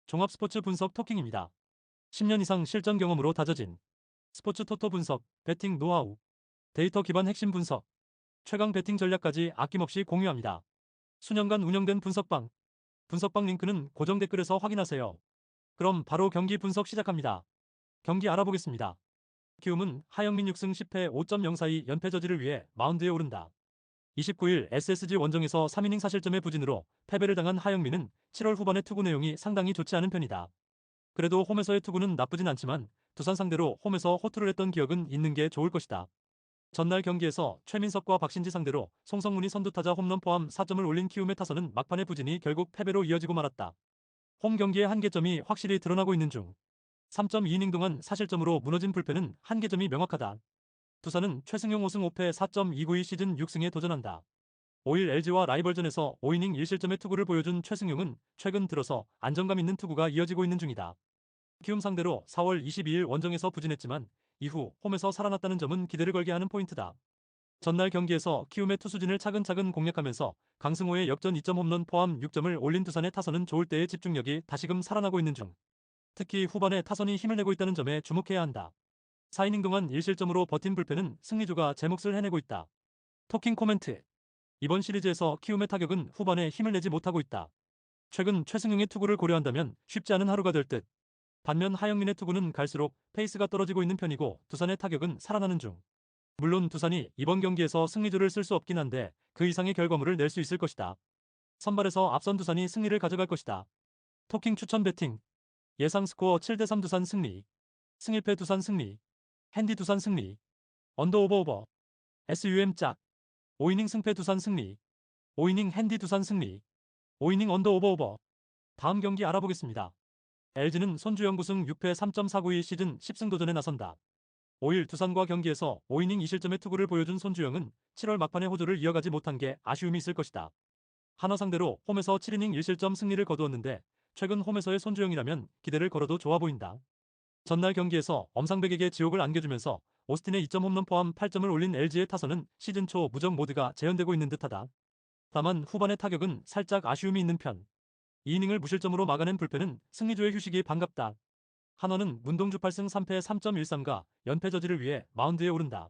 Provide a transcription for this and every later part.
종합스포츠 분석 토킹입니다. 10년 이상 실전 경험으로 다져진 스포츠 토토 분석, 배팅 노하우, 데이터 기반 핵심 분석, 최강 배팅 전략까지 아낌없이 공유합니다. 수년간 운영된 분석방 링크는 고정 댓글에서 확인하세요. 그럼 바로 경기 분석 시작합니다. 경기 알아보겠습니다. 키움은 하영민 6승 10패 5.042 연패 저지를 위해 마운드에 오른다. 29일 SSG 원정에서 3이닝 사실점의 부진으로 패배를 당한 하영민은 7월 후반의 투구 내용이 상당히 좋지 않은 편이다. 그래도 홈에서의 투구는 나쁘진 않지만 두산 상대로 홈에서 호투를 했던 기억은 있는 게 좋을 것이다. 전날 경기에서 최민석과 박신지 상대로 송성문이 선두타자 홈런 포함 4점을 올린 키움의 타선은 막판의 부진이 결국 패배로 이어지고 말았다. 홈 경기의 한계점이 확실히 드러나고 있는 중 3.2이닝 동안 사실점으로 무너진 불펜은 한계점이 명확하다. 두산은 최승용 5승 5패 4.292 시즌 6승에 도전한다. 5일 LG와 라이벌전에서 5이닝 1실점의 투구를 보여준 최승용은 최근 들어서 안정감 있는 투구가 이어지고 있는 중이다. 키움 상대로 4월 22일 원정에서 부진했지만 이후 홈에서 살아났다는 점은 기대를 걸게 하는 포인트다. 전날 경기에서 키움의 투수진을 차근차근 공략하면서 강승호의 역전 2점 홈런 포함 6점을 올린 두산의 타선은 좋을 때의 집중력이 다시금 살아나고 있는 중. 특히 후반에 타선이 힘을 내고 있다는 점에 주목해야 한다. 4이닝 동안 1실점으로 버틴 불펜은 승리주가 제 몫을 해내고 있다. 토킹 코멘트. 이번 시리즈에서 키움의 타격은 후반에 힘을 내지 못하고 있다. 최근 최승용의 투구를 고려한다면 쉽지 않은 하루가 될 듯. 반면 하영민의 투구는 갈수록 페이스가 떨어지고 있는 편이고 두산의 타격은 살아나는 중. 물론 두산이 이번 경기에서 승리주를 쓸 수 없긴 한데 그 이상의 결과물을 낼 수 있을 것이다. 선발에서 앞선 두산이 승리를 가져갈 것이다. 토킹 추천 배팅. 예상 스코어 7대3 두산 승리. 승일패 두산 승리. 핸디 두산 승리. 언더 오버. SUM 짝. 5이닝 승패 두산 승리. 5이닝 핸디 두산 승리. 5이닝 언더 오버. 다음 경기 알아보겠습니다. LG는 손주영 9승 6패 3.492 시즌 10승 도전에 나선다. 5일 두산과 경기에서 5이닝 2실점의 투구를 보여준 손주영은 7월 막판에 호조를 이어가지 못한 게 아쉬움이 있을 것이다. 한화 상대로 홈에서 7이닝 1실점 승리를 거두었는데 최근 홈에서의 손주영이라면 기대를 걸어도 좋아 보인다. 전날 경기에서 엄상백에게 지옥을 안겨주면서 오스틴의 2점 홈런 포함 8점을 올린 LG의 타선은 시즌 초 무적 모드가 재현되고 있는 듯하다. 다만 후반의 타격은 살짝 아쉬움이 있는 편. 2이닝을 무실점으로 막아낸 불펜은 승리조의 휴식이 반갑다. 한화는 문동주 8승 3패 3.13가 연패 저지를 위해 마운드에 오른다.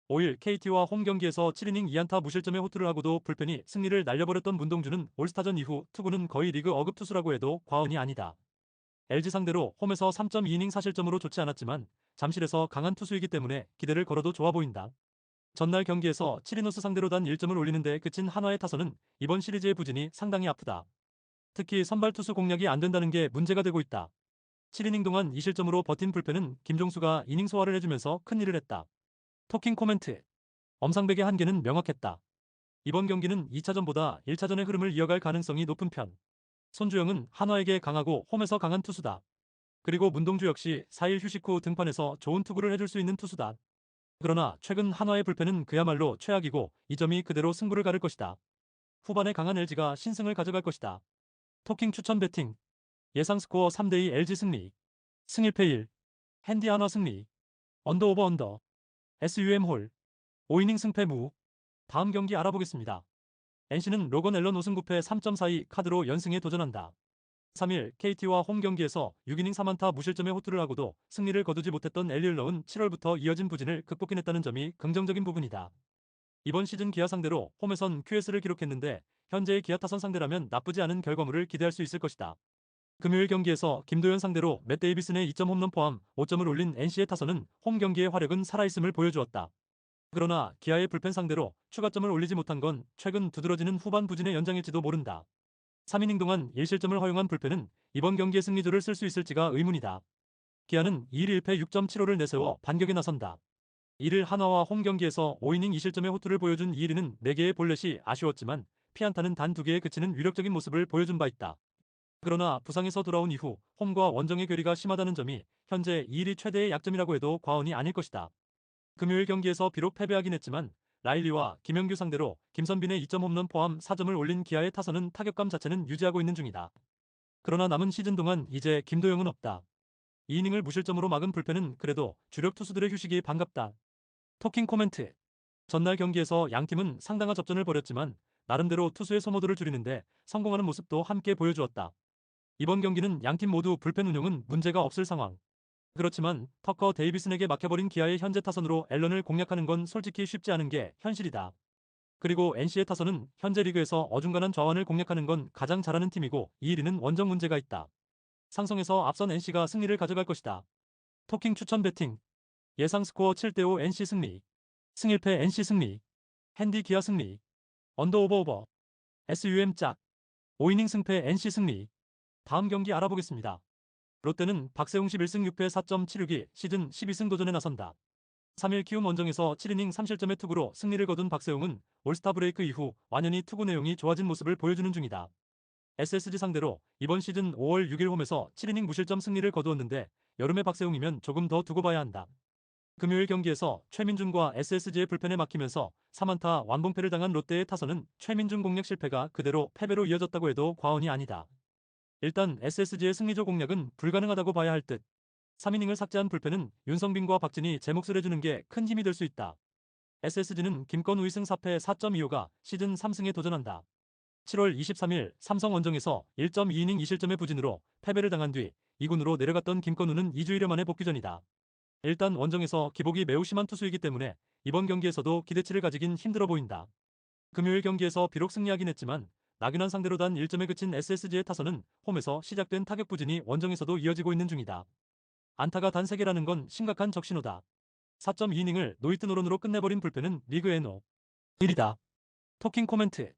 5일 KT와 홈 경기에서 7이닝 2안타 무실점의 호투를 하고도 불펜이 승리를 날려버렸던 문동주는 올스타전 이후 투구는 거의 리그 어급 투수라고 해도 과언이 아니다. LG 상대로 홈에서 3.2이닝 사실점으로 좋지 않았지만 잠실에서 강한 투수이기 때문에 기대를 걸어도 좋아 보인다. 전날 경기에서 7이노스 상대로 단 1점을 올리는데 그친 한화의 타선은 이번 시리즈의 부진이 상당히 아프다. 특히 선발 투수 공략이 안 된다는 게 문제가 되고 있다. 7이닝 동안 2실점으로 버틴 불펜은 김종수가 이닝 소화를 해주면서 큰일을 했다. 토킹 코멘트. 엄상백의 한계는 명확했다. 이번 경기는 2차전보다 1차전의 흐름을 이어갈 가능성이 높은 편. 손주영은 한화에게 강하고 홈에서 강한 투수다. 그리고 문동주 역시 4일 휴식 후 등판해서 좋은 투구를 해줄 수 있는 투수다. 그러나 최근 한화의 불펜은 그야말로 최악이고 이 점이 그대로 승부를 가를 것이다. 후반에 강한 LG가 신승을 가져갈 것이다. 토킹 추천 배팅. 예상 스코어 3대2 LG 승리. 승일패 1. 핸디 한화 승리. 언더 오버 언더. SUM 홀. 5이닝 승패 무. 다음 경기 알아보겠습니다. NC는 로건 앨런 5승 9패 3.42 카드로 연승에 도전한다. 3일 KT와 홈 경기에서 6이닝 3안타 무실점의 호투를 하고도 승리를 거두지 못했던 엘리얼러는 7월부터 이어진 부진을 극복해냈다는 점이 긍정적인 부분이다. 이번 시즌 기아 상대로 홈에선 QS를 기록했는데 현재의 기아 타선 상대라면 나쁘지 않은 결과물을 기대할 수 있을 것이다. 금요일 경기에서 김도현 상대로 맷 데이비슨의 2점 홈런 포함 5점을 올린 NC의 타선은 홈 경기의 화력은 살아있음을 보여주었다. 그러나 기아의 불펜 상대로 추가점을 올리지 못한 건 최근 두드러지는 후반 부진의 연장일지도 모른다. 3이닝 동안 1실점을 허용한 불펜은 이번 경기의 승리조를 쓸 수 있을지가 의문이다. 기아는 2일 1패 6.75를 내세워 반격에 나선다. 1일 한화와 홈 경기에서 5이닝 2실점의 호투를 보여준 2일은 4개의 볼넷이 아쉬웠지만 피안타는 단 2개에 그치는 위력적인 모습을 보여준 바 있다. 그러나 부상에서 돌아온 이후 홈과 원정의 괴리가 심하다는 점이 현재 2일이 최대의 약점이라고 해도 과언이 아닐 것이다. 금요일 경기에서 비록 패배하긴 했지만 라일리와 김영규 상대로 김선빈의 2점 홈런 포함 4점을 올린 기아의 타선은 타격감 자체는 유지하고 있는 중이다. 그러나 남은 시즌 동안 이제 김도영은 없다. 2이닝을 무실점으로 막은 불펜은 그래도 주력 투수들의 휴식이 반갑다. 토킹 코멘트. 전날 경기에서 양팀은 상당한 접전을 벌였지만 나름대로 투수의 소모도를 줄이는데 성공하는 모습도 함께 보여주었다. 이번 경기는 양팀 모두 불펜 운용은 문제가 없을 상황. 그렇지만 터커 데이비슨에게 막혀버린 기아의 현재 타선으로 앨런을 공략하는 건 솔직히 쉽지 않은 게 현실이다. 그리고 NC의 타선은 현재 리그에서 어중간한 좌완을 공략하는 건 가장 잘하는 팀이고 이 1위는 원정 문제가 있다. 상성에서 앞선 NC가 승리를 가져갈 것이다. 토킹 추천 배팅. 예상 스코어 7대5 NC 승리. 승일패 NC 승리. 핸디 기아 승리. 언더 오버 오버. SUM 짝. 5이닝 승패 NC 승리. 다음 경기 알아보겠습니다. 롯데는 박세웅 11승 6패 4.76이 시즌 12승 도전에 나선다. 3일 키움 원정에서 7이닝 3실점의 투구로 승리를 거둔 박세웅은 올스타 브레이크 이후 완연히 투구 내용이 좋아진 모습을 보여주는 중이다. SSG 상대로 이번 시즌 5월 6일 홈에서 7이닝 무실점 승리를 거두었는데 여름의 박세웅이면 조금 더 두고 봐야 한다. 금요일 경기에서 최민준과 SSG의 불펜에 막히면서 3안타 완봉패를 당한 롯데의 타선은 최민준 공략 실패가 그대로 패배로 이어졌다고 해도 과언이 아니다. 일단 SSG의 승리조 공략은 불가능하다고 봐야 할 듯. 3이닝을 삭제한 불펜은 윤성빈과 박진이 제 몫을 해주는 게 큰 힘이 될 수 있다. SSG는 김건우 2승 4패 4.25가 시즌 3승에 도전한다. 7월 23일 삼성 원정에서 1.2이닝 2실점의 부진으로 패배를 당한 뒤 2군으로 내려갔던 김건우는 2주일여 만에 복귀 전이다. 일단 원정에서 기복이 매우 심한 투수이기 때문에 이번 경기에서도 기대치를 가지긴 힘들어 보인다. 금요일 경기에서 비록 승리하긴 했지만 나균환 상대로 단 1점에 그친 SSG의 타선은 홈에서 시작된 타격 부진이 원정에서도 이어지고 있는 중이다. 안타가 단 3개라는 건 심각한 적신호다. 4.2이닝을 노히트 노런으로 끝내버린 불펜은 리그 NO 1이다. 토킹 코멘트.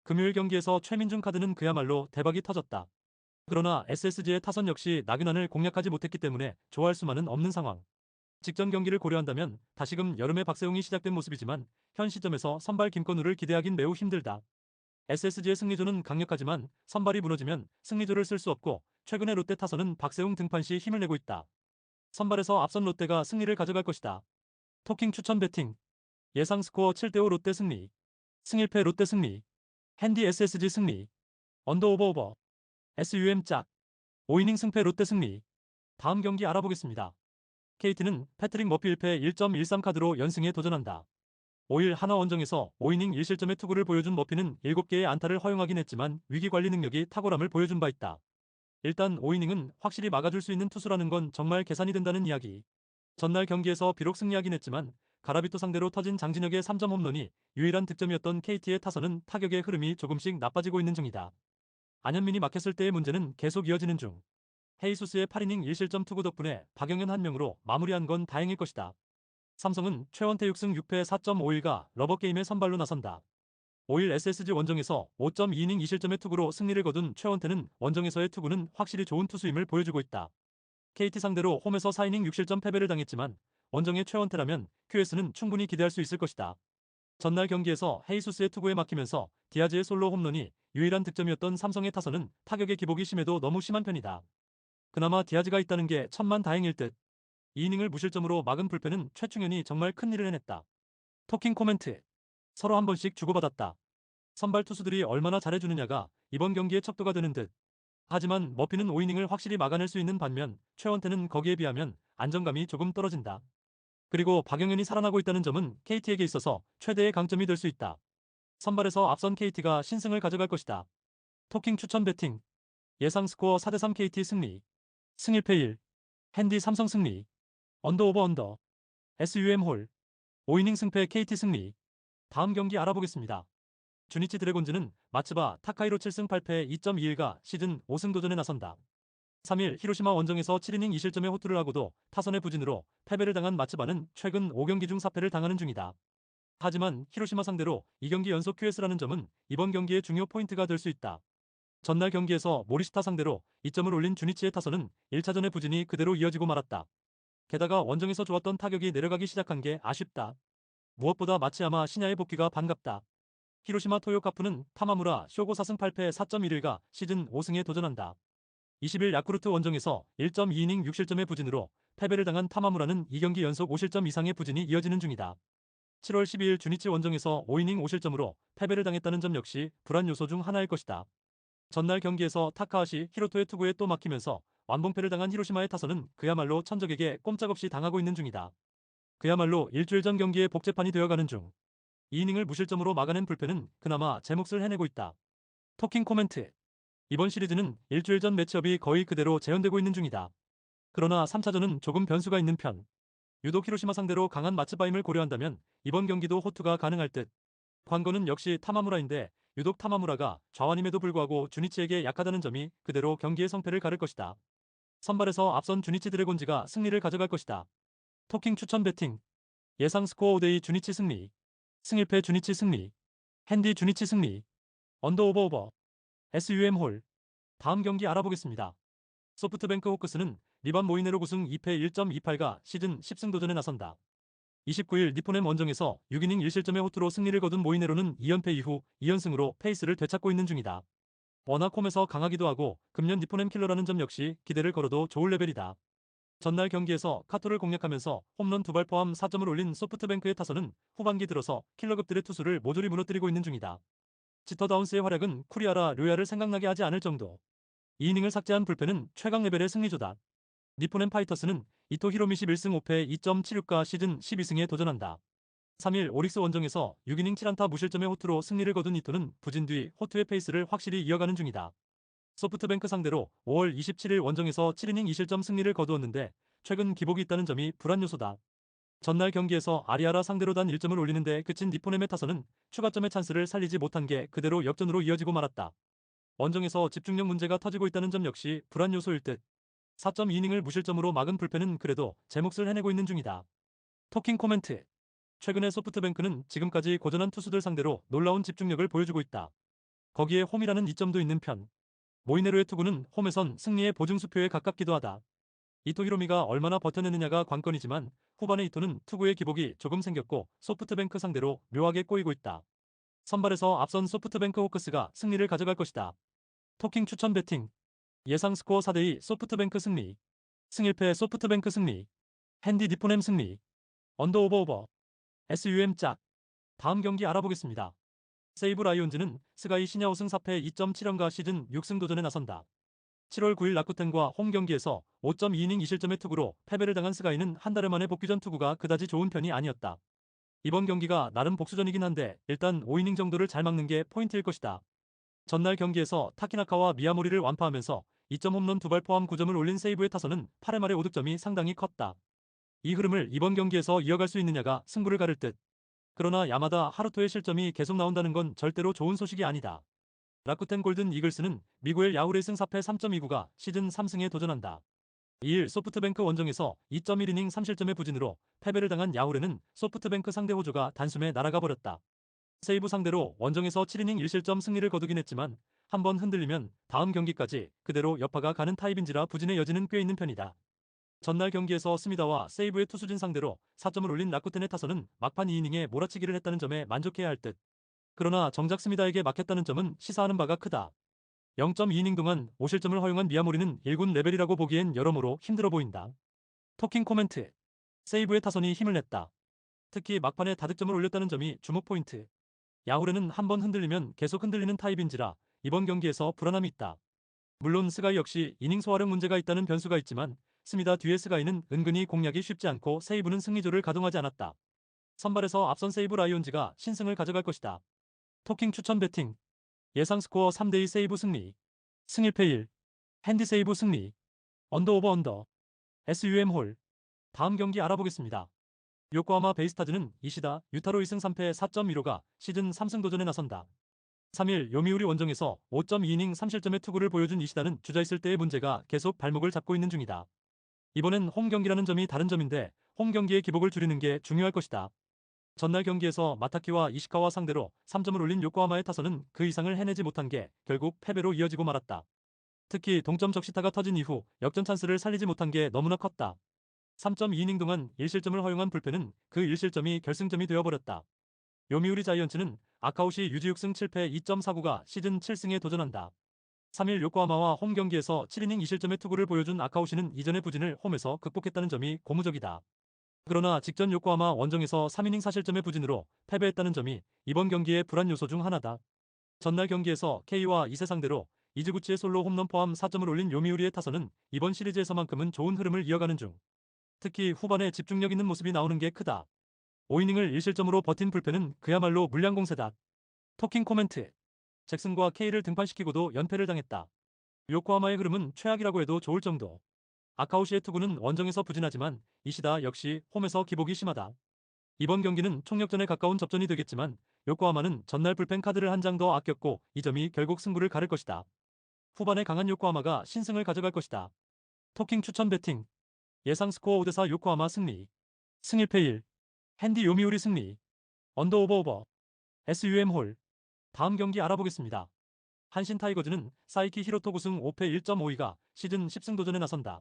금요일 경기에서 최민준 카드는 그야말로 대박이 터졌다. 그러나 SSG의 타선 역시 나균환을 공략하지 못했기 때문에 좋아할 수만은 없는 상황. 직전 경기를 고려한다면 다시금 여름의 박세웅이 시작된 모습이지만 현 시점에서 선발 김건우를 기대하긴 매우 힘들다. SSG의 승리조는 강력하지만 선발이 무너지면 승리조를 쓸 수 없고 최근의 롯데 타선은 박세웅 등판 시 힘을 내고 있다. 선발에서 앞선 롯데가 승리를 가져갈 것이다. 토킹 추천 배팅. 예상 스코어 7대5 롯데 승리. 승일패 롯데 승리. 핸디 SSG 승리. 언더 오버 오버. SUM 짝. 5이닝 승패 롯데 승리. 다음 경기 알아보겠습니다. KT는 패트릭 머피 1패 1.13 카드로 연승에 도전한다. 5일 하나 원정에서 5이닝 1실점의 투구를 보여준 머피는 7개의 안타를 허용하긴 했지만 위기관리 능력이 탁월함을 보여준 바 있다. 일단 5이닝은 확실히 막아줄 수 있는 투수라는 건 정말 계산이 된다는 이야기. 전날 경기에서 비록 승리하긴 했지만 가라비토 상대로 터진 장진혁의 3점 홈런이 유일한 득점이었던 KT의 타선은 타격의 흐름이 조금씩 나빠지고 있는 중이다. 안현민이 막혔을 때의 문제는 계속 이어지는 중. 헤이수스의 8이닝 1실점 투구 덕분에 박영현 한 명으로 마무리한 건 다행일 것이다. 삼성은 최원태 6승 6패 4.51가 러버게임에 선발로 나선다. 5일 SSG 원정에서 5.2이닝 2실점의 투구로 승리를 거둔 최원태는 원정에서의 투구는 확실히 좋은 투수임을 보여주고 있다. KT 상대로 홈에서 4이닝 6실점 패배를 당했지만 원정의 최원태라면 QS는 충분히 기대할 수 있을 것이다. 전날 경기에서 헤이수스의 투구에 막히면서 디아즈의 솔로 홈런이 유일한 득점이었던 삼성의 타선은 타격의 기복이 심해도 너무 심한 편이다. 그나마 디아즈가 있다는 게 천만 다행일 듯. 2이닝을 무실점으로 막은 불펜은 최충현이 정말 큰일을 해냈다. 토킹 코멘트. 서로 한 번씩 주고받았다. 선발 투수들이 얼마나 잘해주느냐가 이번 경기의 척도가 되는 듯. 하지만 머피는 5이닝을 확실히 막아낼 수 있는 반면 최원태는 거기에 비하면 안정감이 조금 떨어진다. 그리고 박영현이 살아나고 있다는 점은 KT에게 있어서 최대의 강점이 될 수 있다. 선발에서 앞선 KT가 신승을 가져갈 것이다. 토킹 추천 배팅. 예상 스코어 4대3 KT 승리. 승일패 1. 핸디 삼성 승리. 언더 오버 언더. SUM 홀. 5이닝 승패 KT 승리. 다음 경기 알아보겠습니다. 주니치 드래곤즈는 마츠바 타카이로 7승 8패 2.21가 시즌 5승 도전에 나선다. 3일 히로시마 원정에서 7이닝 2실점의 호투를 하고도 타선의 부진으로 패배를 당한 마츠바는 최근 5경기 중 4패를 당하는 중이다. 하지만 히로시마 상대로 2경기 연속 QS라는 점은 이번 경기의 중요 포인트가 될 수 있다. 전날 경기에서 모리시타 상대로 2점을 올린 주니치의 타선은 1차전의 부진이 그대로 이어지고 말았다. 게다가 원정에서 좋았던 타격이 내려가기 시작한 게 아쉽다. 무엇보다 마츠야마 시냐의 복귀가 반갑다. 히로시마 토요카프는 타마무라 쇼고 4승 8패 4.11가 시즌 5승에 도전한다. 20일 야쿠르트 원정에서 1.2이닝 6실점의 부진으로 패배를 당한 타마무라는 2경기 연속 5실점 이상의 부진이 이어지는 중이다. 7월 12일 주니치 원정에서 5이닝 5실점으로 패배를 당했다는 점 역시 불안 요소 중 하나일 것이다. 전날 경기에서 타카하시 히로토의 투구에 또 막히면서 완봉패를 당한 히로시마의 타선은 그야말로 천적에게 꼼짝없이 당하고 있는 중이다. 그야말로 일주일 전 경기의 복제판이 되어가는 중. 2이닝을 무실점으로 막아낸 불펜은 그나마 제 몫을 해내고 있다. 토킹 코멘트. 이번 시리즈는 일주일 전 매치업이 거의 그대로 재현되고 있는 중이다. 그러나 3차전은 조금 변수가 있는 편. 유독 히로시마 상대로 강한 마츠바임을 고려한다면 이번 경기도 호투가 가능할 듯. 관건은 역시 타마무라인데 유독 타마무라가 좌완임에도 불구하고 주니치에게 약하다는 점이 그대로 경기의 성패를 가를 것이다. 선발에서 앞선 주니치 드래곤즈가 승리를 가져갈 것이다. 토킹 추천 배팅. 예상 스코어 5대2 주니치 승리. 승일패 주니치 승리. 핸디 주니치 승리. 언더 오버 오버. SUM 홀. 다음 경기 알아보겠습니다. 소프트뱅크 호크스는 리반 모이네로 우승 2패 1.28가 시즌 10승 도전에 나선다. 29일 니포넴 원정에서 6이닝 1실점의 호투로 승리를 거둔 모이네로는 2연패 이후 2연승으로 페이스를 되찾고 있는 중이다. 워낙 홈에서 강하기도 하고 금년 니포넴 킬러라는 점 역시 기대를 걸어도 좋을 레벨이다. 전날 경기에서 카토를 공략하면서 홈런 2발 포함 4점을 올린 소프트뱅크의 타선은 후반기 들어서 킬러급들의 투수를 모조리 무너뜨리고 있는 중이다. 지터 다운스의 활약은 쿠리아라 료야를 생각나게 하지 않을 정도. 2이닝을 삭제한 불펜은 최강 레벨의 승리조다. 니포넴 파이터스는 이토 히로미시 1승 5패 2.76가 시즌 12승에 도전한다. 3일 오릭스 원정에서 6이닝 7안타 무실점의 호투로 승리를 거둔 이토는 부진 뒤 호투의 페이스를 확실히 이어가는 중이다. 소프트뱅크 상대로 5월 27일 원정에서 7이닝 2실점 승리를 거두었는데 최근 기복이 있다는 점이 불안 요소다. 전날 경기에서 아리아라 상대로 단 1점을 올리는데 그친 니포넴의 타선은 추가점의 찬스를 살리지 못한 게 그대로 역전으로 이어지고 말았다. 원정에서 집중력 문제가 터지고 있다는 점 역시 불안 요소일 듯. 4.2이닝을 무실점으로 막은 불펜은 그래도 제 몫을 해내고 있는 중이다. 토킹 코멘트. 최근에 소프트뱅크는 지금까지 고전한 투수들 상대로 놀라운 집중력을 보여주고 있다. 거기에 홈이라는 이점도 있는 편. 모이네로의 투구는 홈에선 승리의 보증수표에 가깝기도 하다. 이토 히로미가 얼마나 버텨내느냐가 관건이지만 후반의 이토는 투구의 기복이 조금 생겼고 소프트뱅크 상대로 묘하게 꼬이고 있다. 선발에서 앞선 소프트뱅크 호크스가 승리를 가져갈 것이다. 토킹 추천 배팅. 예상 스코어 4대2 소프트뱅크 승리. 승일패 소프트뱅크 승리. 핸디 니포넴 승리. 언더 오버 오버. SUM 짝. 다음 경기 알아보겠습니다. 세이브 라이온즈는 스가이 시냐 5승 4패 2.7연가 시즌 6승 도전에 나선다. 7월 9일 라쿠텐과 홈 경기에서 5.2이닝 2실점의 투구로 패배를 당한 스가이는 한 달 만에 복귀 전 투구가 그다지 좋은 편이 아니었다. 이번 경기가 나름 복수전이긴 한데 일단 5이닝 정도를 잘 막는 게 포인트일 것이다. 전날 경기에서 타키나카와 미야모리를 완파하면서 2점 홈런 2발 포함 9점을 올린 세이브의 타선은 8회 말의 5득점이 상당히 컸다. 이 흐름을 이번 경기에서 이어갈 수 있느냐가 승부를 가를 듯. 그러나 야마다 하루토의 실점이 계속 나온다는 건 절대로 좋은 소식이 아니다. 라쿠텐 골든 이글스는 미구엘 야후레이승 4패 3.29가 시즌 3승에 도전한다. 2일 소프트뱅크 원정에서 2.1이닝 3실점의 부진으로 패배를 당한 야후레는 소프트뱅크 상대 호조가 단숨에 날아가 버렸다. 세이브 상대로 원정에서 7이닝 1실점 승리를 거두긴 했지만 한번 흔들리면 다음 경기까지 그대로 여파가 가는 타입인지라 부진의 여지는 꽤 있는 편이다. 전날 경기에서 스미다와 세이브의 투수진 상대로 4점을 올린 라쿠텐의 타선은 막판 2이닝에 몰아치기를 했다는 점에 만족해야 할 듯. 그러나 정작 스미다에게 막혔다는 점은 시사하는 바가 크다. 0.2이닝 동안 5실점을 허용한 미야모리는 1군 레벨이라고 보기엔 여러모로 힘들어 보인다. 토킹 코멘트. 세이브의 타선이 힘을 냈다. 특히 막판에 다득점을 올렸다는 점이 주목 포인트. 야후레는 한번 흔들리면 계속 흔들리는 타입인지라 이번 경기에서 불안함이 있다. 물론 스가이 역시 이닝 소화력 문제가 있다는 변수가 있지만 스미다 뒤의 스가이는 은근히 공략이 쉽지 않고 세이브는 승리조를 가동하지 않았다. 선발에서 앞선 세이브 라이온즈가 신승을 가져갈 것이다. 토킹 추천 배팅. 예상 스코어 3대2 세이브 승리. 승일패 1. 핸디 세이브 승리. 언더 오버 언더. SUM 홀. 다음 경기 알아보겠습니다. 요코하마 베이스타즈는 이시다 유타로 2승 3패 4.15가 시즌 3승 도전에 나선다. 3일 요미우리 원정에서 5.2이닝 3실점의 투구를 보여준 이시다는 주자 있을 때의 문제가 계속 발목을 잡고 있는 중이다. 이번엔 홈 경기라는 점이 다른 점인데 홈 경기의 기복을 줄이는 게 중요할 것이다. 전날 경기에서 마타키와 이시카와 상대로 3점을 올린 요코하마의 타선은 그 이상을 해내지 못한 게 결국 패배로 이어지고 말았다. 특히 동점 적시타가 터진 이후 역전 찬스를 살리지 못한 게 너무나 컸다. 3.2이닝 동안 1실점을 허용한 불펜은 그 1실점이 결승점이 되어버렸다. 요미우리 자이언츠는 아카우시 유지 6승 7패 2.49가 시즌 7승에 도전한다. 3일 요코하마와 홈 경기에서 7이닝 2실점의 투구를 보여준 아카우시는 이전의 부진을 홈에서 극복했다는 점이 고무적이다. 그러나 직전 요코하마 원정에서 3이닝 4실점의 부진으로 패배했다는 점이 이번 경기의 불안 요소 중 하나다. 전날 경기에서 K와 이세 상대로 이즈구치의 솔로 홈런 포함 4점을 올린 요미우리의 타선은 이번 시리즈에서만큼은 좋은 흐름을 이어가는 중. 특히 후반에 집중력 있는 모습이 나오는 게 크다. 5이닝을 1실점으로 버틴 불펜은 그야말로 물량공세다. 토킹 코멘트. 잭슨과 K를 등판시키고도 연패를 당했다. 요코하마의 흐름은 최악이라고 해도 좋을 정도. 아카우시의 투구는 원정에서 부진하지만 이시다 역시 홈에서 기복이 심하다. 이번 경기는 총력전에 가까운 접전이 되겠지만 요코하마는 전날 불펜 카드를 한 장 더 아꼈고 이 점이 결국 승부를 가를 것이다. 후반에 강한 요코하마가 신승을 가져갈 것이다. 토킹 추천 배팅. 예상 스코어 5대4 요코하마 승리. 승일패 1. 핸디 요미우리 승리. 언더 오버 오버. SUM 홀. 다음 경기 알아보겠습니다. 한신 타이거즈는 사이키 히로토 우승 5패 1.52가 시즌 10승 도전에 나선다.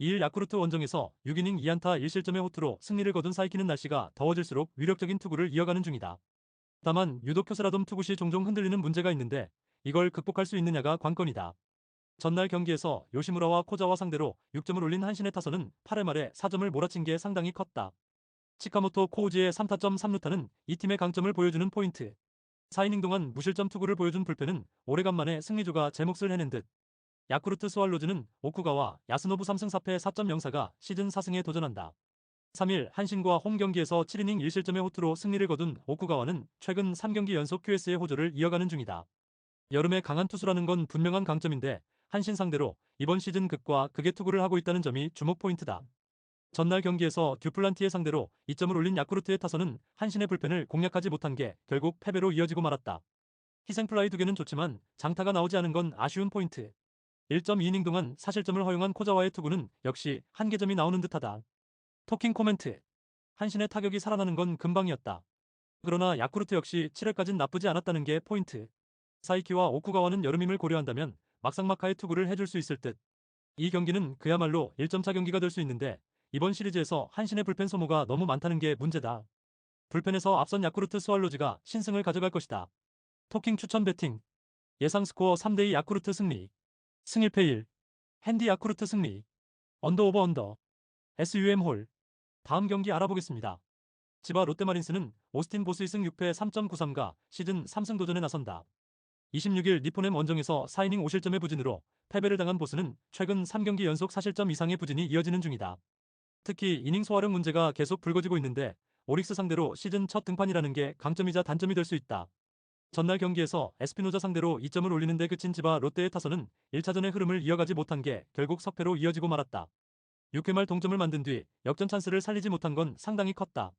2일 야쿠르트 원정에서 6이닝 2안타 1실점의 호투로 승리를 거둔 사이키는 날씨가 더워질수록 위력적인 투구를 이어가는 중이다. 다만 유독 표세라돔 투구 시 종종 흔들리는 문제가 있는데 이걸 극복할 수 있느냐가 관건이다. 전날 경기에서 요시무라와 코자와 상대로 6점을 올린 한신의 타선은 8회 말에 4점을 몰아친 게 상당히 컸다. 치카모토 코우지의 3타점 3루타는 이 팀의 강점을 보여주는 포인트. 4이닝 동안 무실점 투구를 보여준 불펜은 오래간만에 승리조가 제 몫을 해낸 듯. 야쿠르트 스왈로즈는 오쿠가와 야스노부 3승 4패 4.04가 시즌 4승에 도전한다. 3일 한신과 홈 경기에서 7이닝 1실점의 호투로 승리를 거둔 오쿠가와는 최근 3경기 연속 QS의 호조를 이어가는 중이다. 여름에 강한 투수라는 건 분명한 강점인데 한신 상대로 이번 시즌 극과 극의 투구를 하고 있다는 점이 주목 포인트다. 전날 경기에서 듀플란티의 상대로 2점을 올린 야쿠르트의 타선은 한신의 불펜을 공략하지 못한 게 결국 패배로 이어지고 말았다. 희생플라이 2개는 좋지만 장타가 나오지 않은 건 아쉬운 포인트. 1.2이닝 동안 사실점을 허용한 코자와의 투구는 역시 한계점이 나오는 듯하다. 토킹 코멘트. 한신의 타격이 살아나는 건 금방이었다. 그러나 야쿠르트 역시 7회까진 나쁘지 않았다는 게 포인트. 사이키와 오쿠가와는 여름임을 고려한다면 막상막하의 투구를 해줄 수 있을 듯. 이 경기는 그야말로 1점차 경기가 될 수 있는데 이번 시리즈에서 한신의 불펜 소모가 너무 많다는 게 문제다. 불펜에서 앞선 야쿠르트 스왈로즈가 신승을 가져갈 것이다. 토킹 추천 배팅. 예상 스코어 3대2 야쿠르트 승리. 승일패 1. 핸디 야쿠르트 승리. 언더 오버 언더. SUM 홀. 다음 경기 알아보겠습니다. 지바 롯데마린스는 오스틴 보스 2승 6패 3.93가 시즌 3승 도전에 나선다. 26일 니포넴 원정에서 4이닝 5실점의 부진으로 패배를 당한 보스는 최근 3경기 연속 4실점 이상의 부진이 이어지는 중이다. 특히 이닝 소화력 문제가 계속 불거지고 있는데 오릭스 상대로 시즌 첫 등판이라는 게 강점이자 단점이 될 수 있다. 전날 경기에서 에스피노자 상대로 2점을 올리는데 그친 지바 롯데의 타선은 1차전의 흐름을 이어가지 못한 게 결국 석패로 이어지고 말았다. 6회 말 동점을 만든 뒤 역전 찬스를 살리지 못한 건 상당히 컸다.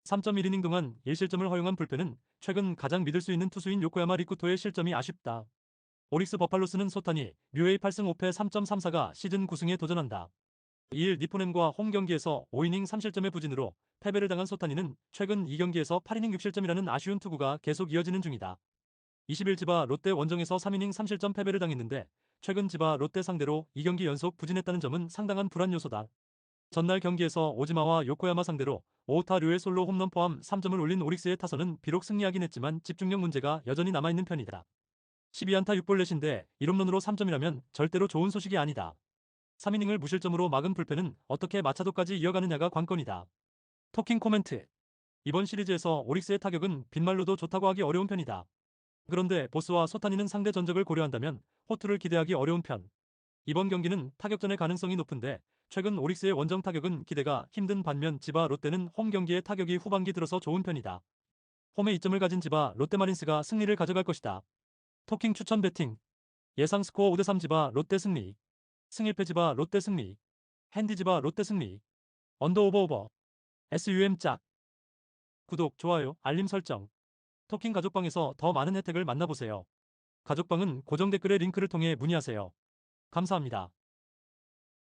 3.1이닝 동안 1실점을 허용한 불펜은 최근 가장 믿을 수 있는 투수인 요코야마 리쿠토의 실점이 아쉽다. 오릭스 버팔로스는 소타니 류에이 8승 5패 3.34가 시즌 9승에 도전한다. 2일 니포넴과 홈 경기에서 5이닝 3실점의 부진으로 패배를 당한 소타니는 최근 2경기에서 8이닝 6실점이라는 아쉬운 투구가 계속 이어지는 중이다. 20일 지바 롯데 원정에서 3이닝 3실점 패배를 당했는데 최근 지바 롯데 상대로 2경기 연속 부진했다는 점은 상당한 불안 요소다. 전날 경기에서 오지마와 요코야마 상대로 5타 류의 솔로 홈런 포함 3점을 올린 오릭스의 타선은 비록 승리하긴 했지만 집중력 문제가 여전히 남아있는 편이다. 12안타 6볼넷인데 1홈런으로 3점이라면 절대로 좋은 소식이 아니다. 3이닝을 무실점으로 막은 불펜은 어떻게 마차도까지 이어가느냐가 관건이다. 토킹 코멘트. 이번 시리즈에서 오릭스의 타격은 빈말로도 좋다고 하기 어려운 편이다. 그런데 보스와 소타니는 상대 전적을 고려한다면 호투를 기대하기 어려운 편. 이번 경기는 타격전의 가능성이 높은데 최근 오릭스의 원정 타격은 기대가 힘든 반면 지바 롯데는 홈 경기의 타격이 후반기 들어서 좋은 편이다. 홈에 이점을 가진 지바 롯데마린스가 승리를 가져갈 것이다. 토킹 추천 배팅. 예상 스코어 5대3 지바 롯데 승리. 승일패 지바 롯데 승리. 핸디 지바 롯데 승리. 언더 오버 오버. SUM 짝. 구독, 좋아요, 알림 설정. 토킹 가족방에서 더 많은 혜택을 만나보세요. 가족방은 고정 댓글의 링크를 통해 문의하세요. 감사합니다.